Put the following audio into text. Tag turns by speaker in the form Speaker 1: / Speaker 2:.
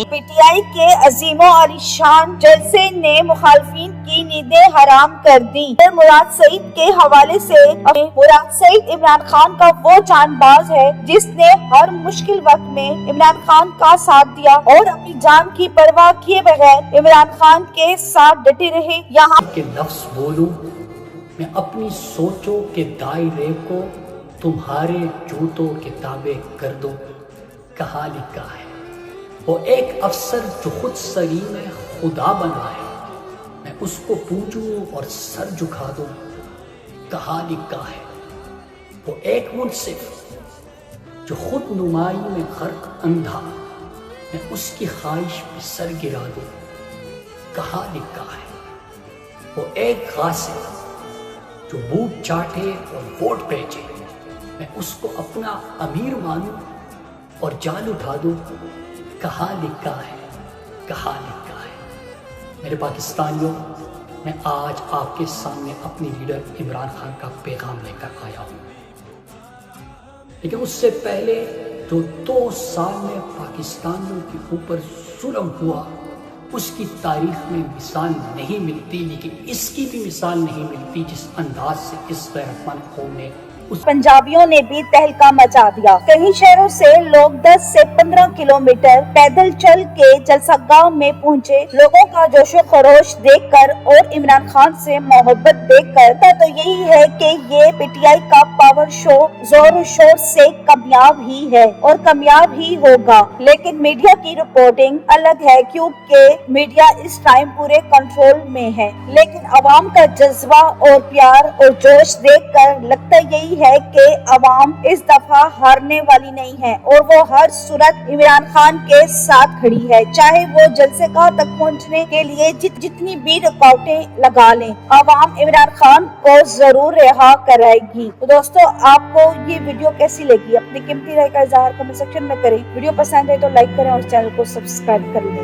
Speaker 1: P T I کے عظیم و عالیشان جلسے نے مخالفین کی نیندیں حرام کر دی۔ مراد سعید کے حوالے سے مراد سعید عمران خان کا وہ جان باز ہے جس نے ہر مشکل وقت میں عمران خان کا ساتھ دیا اور اپنی جان کی پرواہ کیے بغیر عمران خان کے ساتھ ڈٹے رہے۔ یہاں
Speaker 2: کے لفظ بولوں میں اپنی سوچوں کے دائرے کو تمہارے جوتوں کے تابع کر دوں، کہاں لکھا ہے وہ ایک افسر جو خود سلیم خدا بنا ہے، میں اس کو پوجوں اور سر جھکا دوں، کہاں لکھا ہے وہ ایک منصف جو خود نمائی میں غرق اندھا، میں اس کی خواہش پہ سر گرا دوں، کہاں لکھا ہے وہ ایک غاصب جو بوٹ چاٹے اور ووٹ بیچے، میں اس کو اپنا امیر مانوں اور جان اٹھا دوں، کہاں لکھا ہے، کہاں لکھا ہے۔ میرے پاکستانیوں، میں آج آپ کے سامنے اپنی لیڈر عمران خان کا پیغام لے کر آیا ہوں، لیکن اس سے پہلے جو 2 سال میں پاکستانیوں کے اوپر ظلم ہوا اس کی تاریخ میں مثال نہیں ملتی، لیکن اس کی بھی مثال نہیں ملتی جس انداز سے اس غیرت مند قوم نے
Speaker 1: پنجابیوں نے بھی تہلکہ مچا دیا۔ کئی شہروں سے لوگ 10 سے 15 کلومیٹر پیدل چل کے جلسہ گاہ میں پہنچے۔ لوگوں کا جوش و خروش دیکھ کر اور عمران خان سے محبت دیکھ کر تو یہی ہے کہ یہ پی ٹی آئی کا پاور شو زور و شور سے کامیاب ہی ہے اور کامیاب ہی ہوگا، لیکن میڈیا کی رپورٹنگ الگ ہے کیونکہ میڈیا اس ٹائم پورے کنٹرول میں ہے، لیکن عوام کا جذبہ اور پیار اور جوش دیکھ کر لگتا یہی ہے کہ عوام اس دفعہ ہارنے والی نہیں ہے اور وہ ہر صورت عمران خان کے ساتھ کھڑی ہے، چاہے وہ جلسے گاہ تک پہنچنے کے لیے جتنی بھی رکاوٹیں لگا لیں، عوام عمران خان کو ضرور رہا کرائے گی۔ تو دوستو، آپ کو یہ ویڈیو کیسی لگی؟ اپنی قیمتی رائے کا اظہار کمنٹ سیکشن میں کریں۔ ویڈیو پسند ہے تو لائک کریں اور چینل کو سبسکرائب کر لیں۔